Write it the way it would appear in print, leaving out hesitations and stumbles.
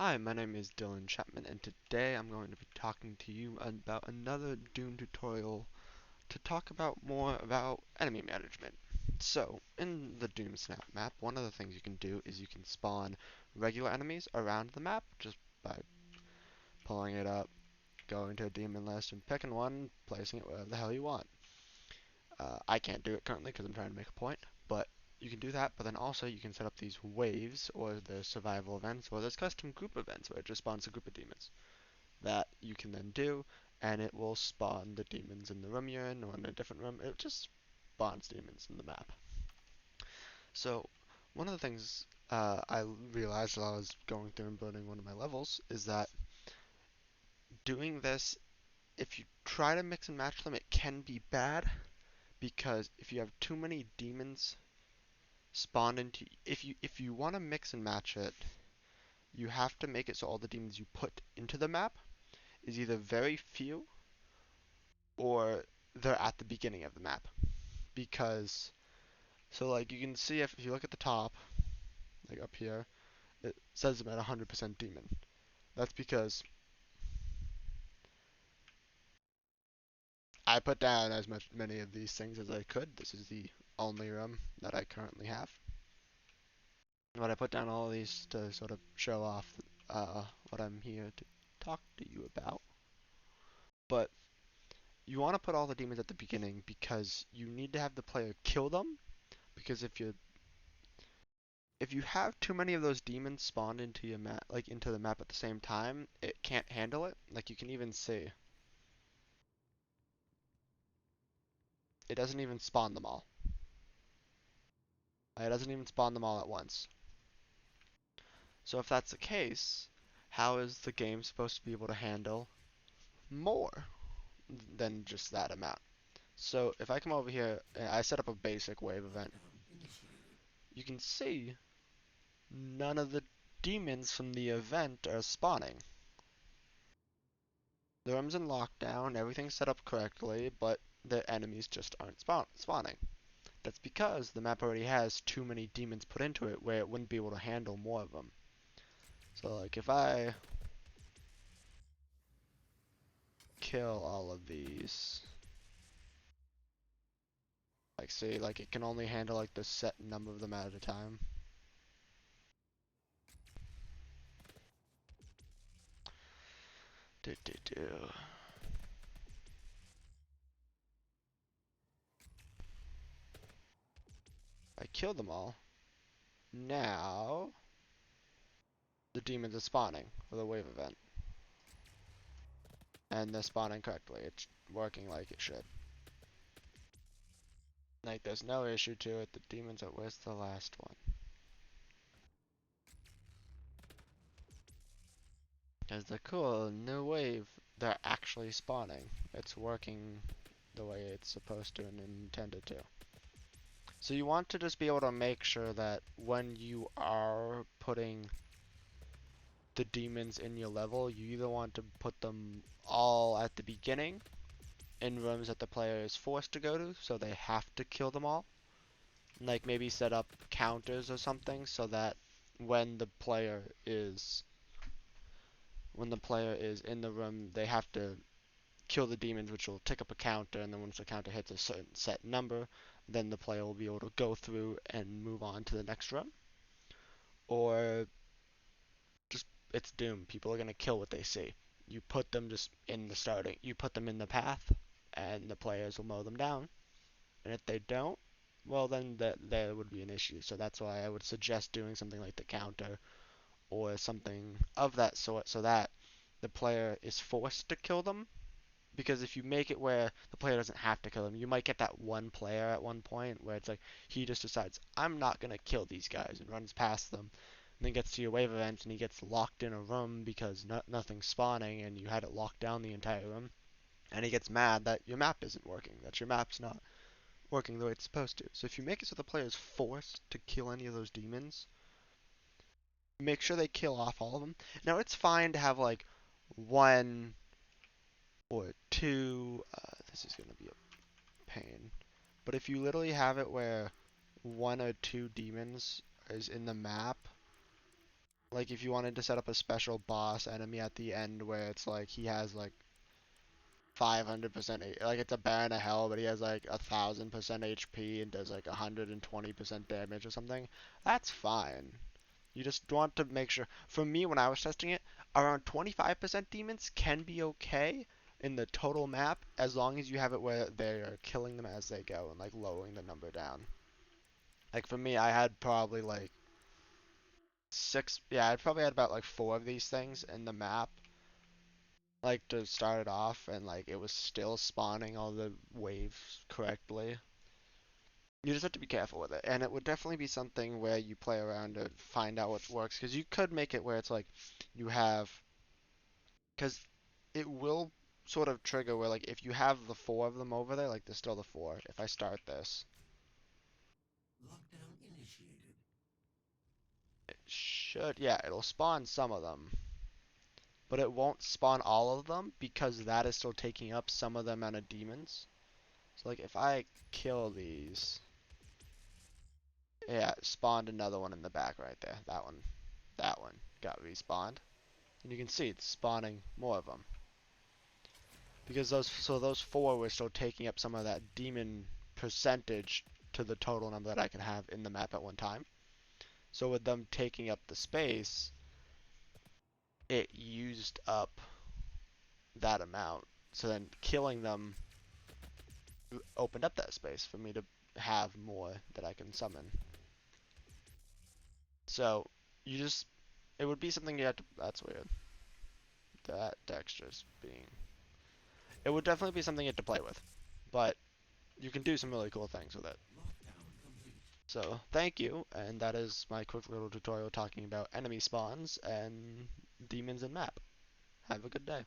Hi, my name is Dylan Chapman, and today I'm going to be talking to you about another Doom tutorial to talk about more about enemy management. So, in the Doom Snap map, one of the things you can do is you can spawn regular enemies around the map just by pulling it up, going to a demon list, and picking one, placing it wherever the hell you want. I can't do it currently because I'm trying to make a point, but you can do that, but then also you can set up these waves, or the survival events, or there's custom group events where it just spawns a group of demons that you can then do, and it will spawn the demons in the room you're in, or in a different room. It just spawns demons in the map. So, one of the things I realized while I was going through and building one of my levels is that doing this, if you try to mix and match them, it can be bad, because if you have too many demons spawned into, if you want to mix and match it, you have to make it so all the demons you put into the map is either very few or they're at the beginning of the map. Because, so like you can see, if you look at the top, like up here, it says I'm at 100% demon. That's because I put down as many of these things as I could. This is the only room that I currently have. But I put down all of these to sort of show off what I'm here to talk to you about. But you want to put all the demons at the beginning because you need to have the player kill them. Because if you have too many of those demons spawned into your map, like into the map at the same time, it can't handle it. Like you can even see, it doesn't even spawn them all. It doesn't even spawn them all at once. So if that's the case, how is the game supposed to be able to handle more than just that amount? So if I come over here, and I set up a basic wave event, you can see none of the demons from the event are spawning. The room's in lockdown, everything's set up correctly, but the enemies just aren't spawning. That's because the map already has too many demons put into it where it wouldn't be able to handle more of them. So like if I kill all of these, like see, like it can only handle like the set number of them at a time. Do, do, do. I killed them all. Now the demons are spawning for the wave event. And they're spawning correctly. It's working like it should. Like there's no issue to it. The demons are, where's the last one? Because the cool new wave, they're actually spawning. It's working the way it's supposed to and intended to. So you want to just be able to make sure that when you are putting the demons in your level, you either want to put them all at the beginning in rooms that the player is forced to go to, so they have to kill them all. Like maybe set up counters or something so that when the player is in the room, they have to kill the demons, which will tick up a counter, and then once the counter hits a certain set number, then the player will be able to go through and move on to the next room. Or just it's doom. People are gonna kill what they see. You put them just in the starting. You put them in the path, and the players will mow them down. And if they don't, well then there would be an issue. So that's why I would suggest doing something like the counter or something of that sort, so that the player is forced to kill them. Because if you make it where the player doesn't have to kill them, you might get that one player at one point where it's like he just decides, I'm not going to kill these guys, and runs past them, and then gets to your wave event and he gets locked in a room because nothing's spawning and you had it locked down the entire room, and he gets mad that your map isn't working, that your map's not working the way it's supposed to. So if you make it so the player is forced to kill any of those demons, make sure they kill off all of them. Now it's fine to have like one or two. This is going to be a pain. But if you literally have it where one or two demons is in the map, Like if you wanted to set up a special boss enemy at the end where it's like he has like 500%, like it's a Baron of Hell, but he has like 1,000% HP and does like 120% damage or something. That's fine. You just want to make sure. For me, when I was testing it, around 25% demons can be okay in the total map as long as you have it where they are killing them as they go and like lowering the number down. Like for me, I had probably like six. Yeah, I probably had about like four of these things in the map, like to start it off, and like it was still spawning all the waves correctly. You just have to be careful with it, and it would definitely be something where you play around to find out what works, because you could make it where it's like you have, because it will sort of trigger where like if you have the four of them over there, like there's still the four. If I start this, Lockdown initiated. it should, yeah, it'll spawn some of them, but it won't spawn all of them because that is still taking up some of the amount of demons. So like if I kill these, yeah, it spawned another one in the back right there. That one got respawned, and you can see it's spawning more of them because those four were still taking up some of that demon percentage to the total number that I can have in the map at one time. So with them taking up the space, it used up that amount. So then killing them opened up that space for me to have more that I can summon. So you just, it would be something you have to, that's weird. That texture's being, it would definitely be something you have to play with. But you can do some really cool things with it. Lockdown complete. So thank you, and that is my quick little tutorial talking about enemy spawns and demons in map. Have a good day.